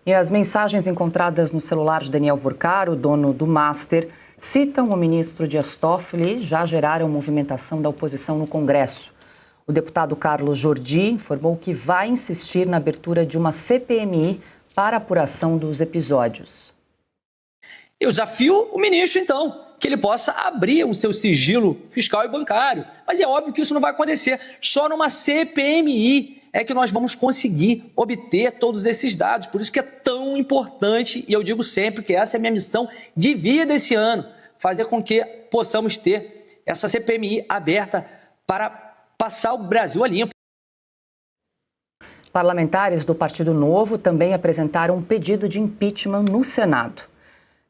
E as mensagens encontradas no celular de Daniel Wurcar, o dono do Master, citam o ministro Dias Toffoli e já geraram movimentação da oposição no Congresso. O deputado Carlos Jordi informou que vai insistir na abertura de uma CPMI para a apuração dos episódios. Eu desafio o ministro, então, que ele possa abrir o seu sigilo fiscal e bancário. Mas é óbvio que isso não vai acontecer. Só numa CPMI é que nós vamos conseguir obter todos esses dados. Por isso que é tão importante, e eu digo sempre que essa é a minha missão de vida esse ano, fazer com que possamos ter essa CPMI aberta para passar o Brasil a limpo. Parlamentares do Partido Novo também apresentaram um pedido de impeachment no Senado.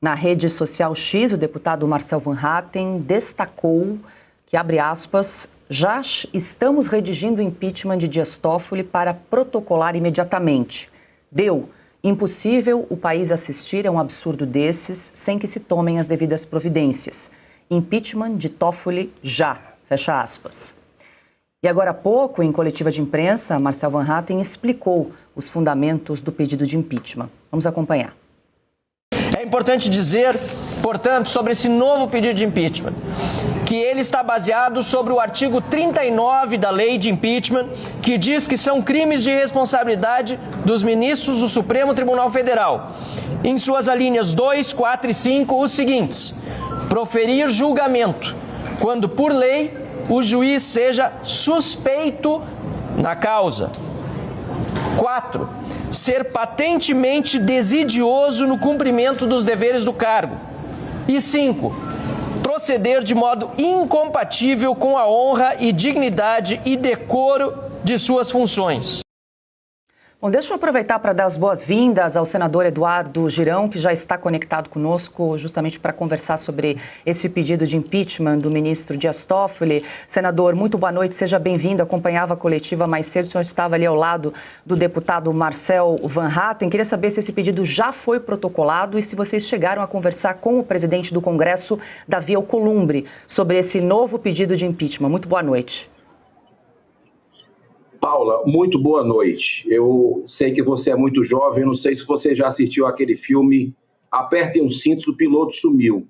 Na rede social X, o deputado Marcel Van Hatten destacou que, abre aspas, já estamos redigindo o impeachment de Dias Toffoli para protocolar imediatamente. Deu impossível o país assistir a um absurdo desses sem que se tomem as devidas providências. Impeachment de Toffoli já, fecha aspas. E agora há pouco, em coletiva de imprensa, Marcel Van Hatten explicou os fundamentos do pedido de impeachment. Vamos acompanhar. É importante dizer, portanto, sobre esse novo pedido de impeachment, que ele está baseado sobre o artigo 39 da lei de impeachment, que diz que são crimes de responsabilidade dos ministros do Supremo Tribunal Federal. Em suas alíneas 2, 4 e 5, os seguintes: proferir julgamento, quando por lei o juiz seja suspeito na causa. 4. Ser patentemente desidioso no cumprimento dos deveres do cargo. E 5. Proceder de modo incompatível com a honra e dignidade e decoro de suas funções. Bom, deixa eu aproveitar para dar as boas-vindas ao senador Eduardo Girão, que já está conectado conosco justamente para conversar sobre esse pedido de impeachment do ministro Dias Toffoli. Senador, muito boa noite, seja bem-vindo. Acompanhava a coletiva mais cedo, o senhor estava ali ao lado do deputado Marcel Van Hatten. Queria saber se esse pedido já foi protocolado e se vocês chegaram a conversar com o presidente do Congresso, Davi Alcolumbre, sobre esse novo pedido de impeachment. Muito boa noite. Paula, muito boa noite. Eu sei que você é muito jovem, não sei se você já assistiu aquele filme Apertem os Cintos, o Piloto Sumiu.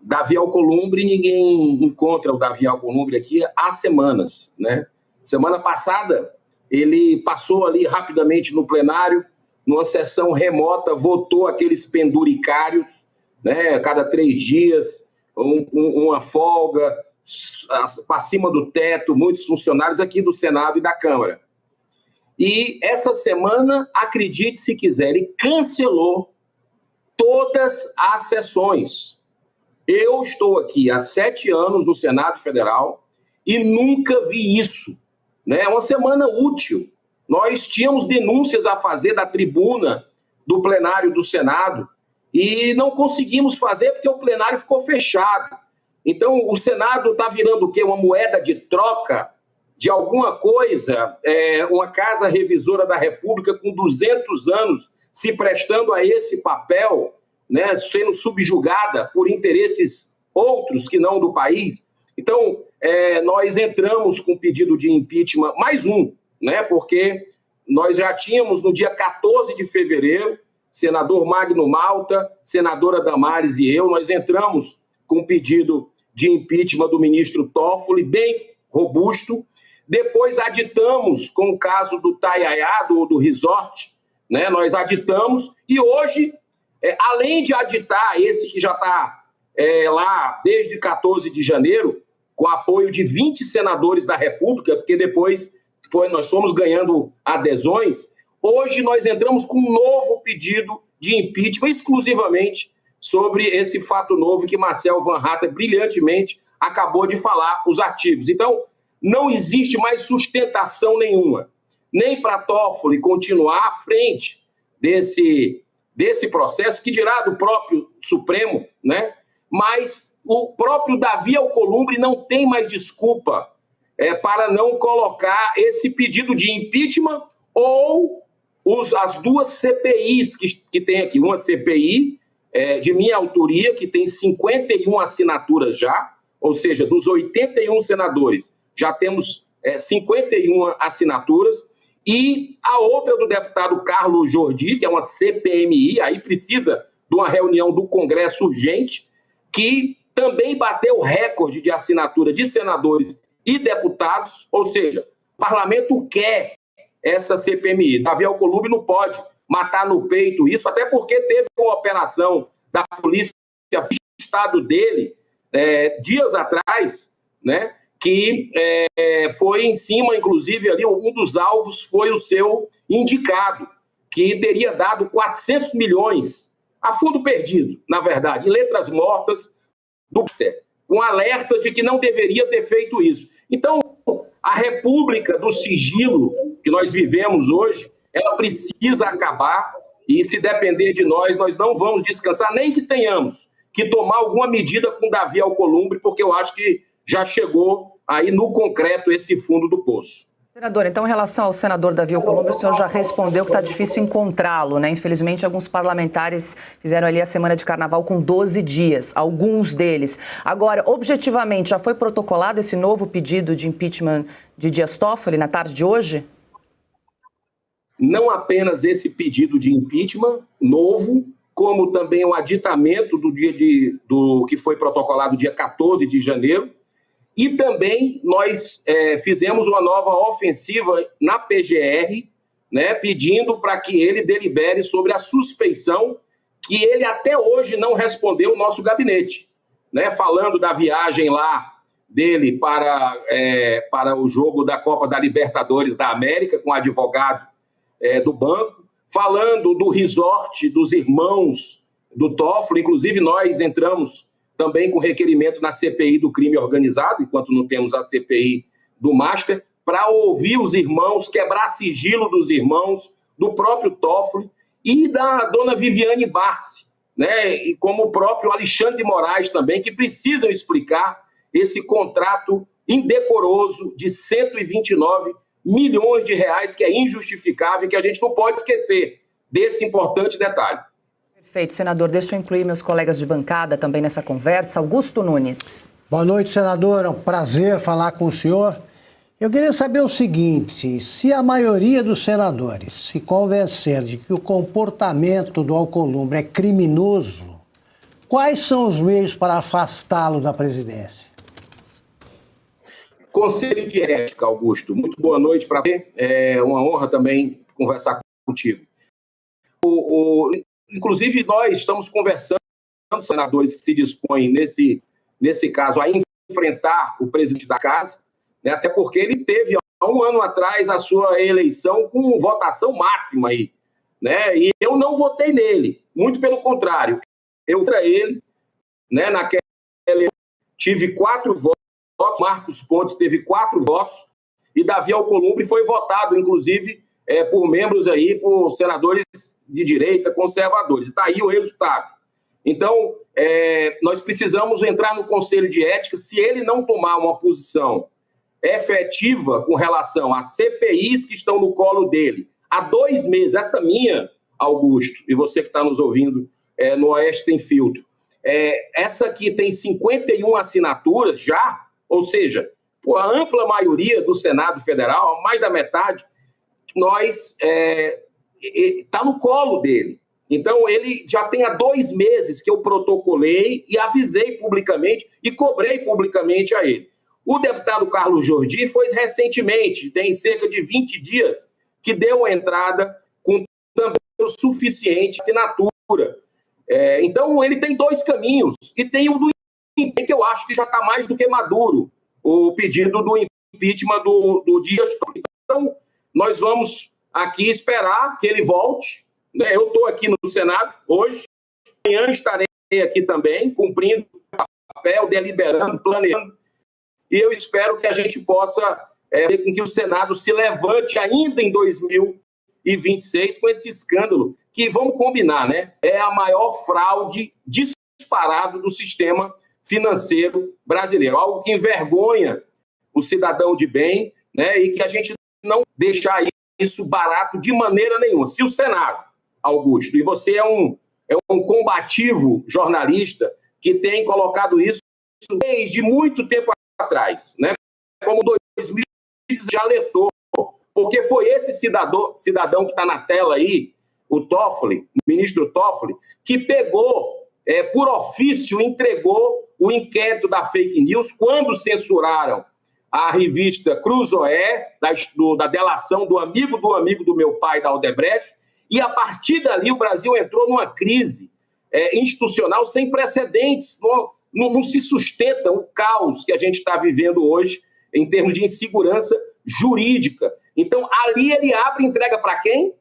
Davi Alcolumbre, ninguém encontra o Davi Alcolumbre aqui há semanas, né? Semana passada, ele passou ali rapidamente no plenário, numa sessão remota, votou aqueles penduricários, né? A cada 3 dias, uma folga, acima do teto, muitos funcionários aqui do Senado e da Câmara. E essa semana, acredite se quiser, ele cancelou todas as sessões. Eu estou aqui há 7 anos no Senado Federal e nunca vi isso, né? É uma semana útil. Nós tínhamos denúncias a fazer da tribuna do plenário do Senado e não conseguimos fazer porque o plenário ficou fechado. Então, o Senado está virando o quê? Uma moeda de troca de alguma coisa, uma casa revisora da República com 200 anos se prestando a esse papel, né, sendo subjugada por interesses outros que não do país. Então, nós entramos com pedido de impeachment, mais um, né, porque nós já tínhamos no dia 14 de fevereiro, senador Magno Malta, senadora Damares e eu, nós entramos com pedido de impeachment do ministro Toffoli, bem robusto. Depois aditamos com o caso do Taiaiá, do resort, né? Nós aditamos e hoje, além de aditar esse que já está lá desde 14 de janeiro, com apoio de 20 senadores da República, porque depois nós fomos ganhando adesões, hoje nós entramos com um novo pedido de impeachment exclusivamente sobre esse fato novo que Marcel Van Hatten brilhantemente acabou de falar, os artigos. Então, não existe mais sustentação nenhuma, nem para Toffoli continuar à frente desse processo, que dirá do próprio Supremo, né? Mas o próprio Davi Alcolumbre não tem mais desculpa para não colocar esse pedido de impeachment ou as 2 CPIs que tem aqui. Uma CPI de minha autoria, que tem 51 assinaturas já, ou seja, dos 81 senadores, já temos 51 assinaturas, e a outra do deputado Carlos Jordi, que é uma CPMI, aí precisa de uma reunião do Congresso urgente, que também bateu recorde de assinatura de senadores e deputados, ou seja, o parlamento quer essa CPMI. Davi Alcolumbre não pode matar no peito isso, até porque teve uma operação da polícia do estado dele, dias atrás, né, que foi em cima, inclusive, ali um dos alvos foi o seu indicado, que teria dado 400 milhões a fundo perdido, na verdade, em letras mortas, com alertas de que não deveria ter feito isso. Então, a república do sigilo que nós vivemos hoje, ela precisa acabar e, se depender de nós, nós não vamos descansar, nem que tenhamos que tomar alguma medida com Davi Alcolumbre, porque eu acho que já chegou aí no concreto esse fundo do poço. Senador, então, em relação ao senador Davi Alcolumbre, o senhor já respondeu que está difícil encontrá-lo, né? Infelizmente, alguns parlamentares fizeram ali a semana de carnaval com 12 dias, alguns deles. Agora, objetivamente, já foi protocolado esse novo pedido de impeachment de Dias Toffoli na tarde de hoje? Não apenas esse pedido de impeachment novo, como também o aditamento do que foi protocolado dia 14 de janeiro, e também nós fizemos uma nova ofensiva na PGR, né, pedindo para que ele delibere sobre a suspeição que ele até hoje não respondeu o nosso gabinete, né, falando da viagem lá dele para o jogo da Copa da Libertadores da América com o advogado do banco, falando do resort dos irmãos do Toffoli. Inclusive nós entramos também com requerimento na CPI do crime organizado, enquanto não temos a CPI do Master, para ouvir os irmãos, quebrar sigilo dos irmãos, do próprio Toffoli e da dona Viviane Barsi, né? E como o próprio Alexandre de Moraes também, que precisam explicar esse contrato indecoroso de 129 milhões de reais, que é injustificável e que a gente não pode esquecer desse importante detalhe. Perfeito, senador. Deixa eu incluir meus colegas de bancada também nessa conversa. Augusto Nunes. Boa noite, senador. É um prazer falar com o senhor. Eu queria saber o seguinte: se a maioria dos senadores se convencer de que o comportamento do Alcolumbre é criminoso, quais são os meios para afastá-lo da presidência? Conselho de Ética, Augusto. Muito boa noite para você. É uma honra também conversar contigo. Inclusive, nós estamos conversando com senadores que se dispõem, nesse caso, a enfrentar o presidente da casa, né, até porque ele teve, há um ano atrás, a sua eleição com votação máxima aí, né, e eu não votei nele, muito pelo contrário. Eu votei ele, né, naquela eleição, tive 4 votos, Marcos Pontes teve 4 votos, e Davi Alcolumbre foi votado, inclusive, por membros aí, por senadores de direita, conservadores. Está aí o resultado. Então, nós precisamos entrar no Conselho de Ética. Se ele não tomar uma posição efetiva com relação às CPIs que estão no colo dele, há 2 meses, essa minha, Augusto, e você que está nos ouvindo no Oeste Sem Filtro, essa aqui tem 51 assinaturas já, ou seja, por a ampla maioria do Senado Federal, mais da metade, está no colo dele. Então, ele já tem há 2 meses que eu protocolei e avisei publicamente e cobrei publicamente a ele. O deputado Carlos Jordi foi recentemente, tem cerca de 20 dias, que deu a entrada com também o suficiente assinatura. Então, ele tem 2 caminhos. E tem o do impeachment, que eu acho que já está mais do que maduro, o pedido do impeachment do Dias Toffoli. Então, nós vamos aqui esperar que ele volte. Eu estou aqui no Senado hoje, amanhã estarei aqui também, cumprindo o papel, deliberando, planejando, e eu espero que a gente possa ver com que o Senado se levante ainda em 2026 com esse escândalo, que, vamos combinar, né, é a maior fraude disparado do sistema financeiro brasileiro, algo que envergonha o cidadão de bem, né, e que a gente não deixar isso barato de maneira nenhuma. Se o Senado, Augusto, e você é um combativo jornalista que tem colocado isso desde muito tempo atrás, né? Como 2000 já alertou porque foi esse cidadão que está na tela aí, o Toffoli, o ministro Toffoli, que pegou, por ofício, entregou o inquérito da fake news quando censuraram a revista Cruzoé, da delação do amigo do meu pai, da Odebrecht, e a partir dali o Brasil entrou numa crise institucional sem precedentes. Não se sustenta o caos que a gente está vivendo hoje em termos de insegurança jurídica. Então, ali ele abre e entrega para quem?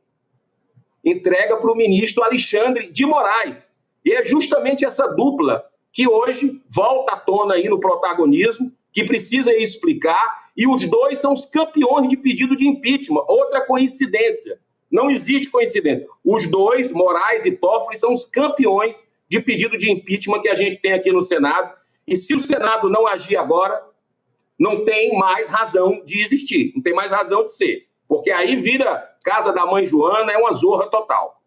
Entrega para o ministro Alexandre de Moraes. E é justamente essa dupla que hoje volta à tona aí no protagonismo, que precisa explicar, e os dois são os campeões de pedido de impeachment. Outra coincidência. Não existe coincidência. Os dois, Moraes e Toffoli, são os campeões de pedido de impeachment que a gente tem aqui no Senado. E se o Senado não agir agora, não tem mais razão de existir, não tem mais razão de ser. Porque aí vira casa da mãe Joana, é uma zorra total.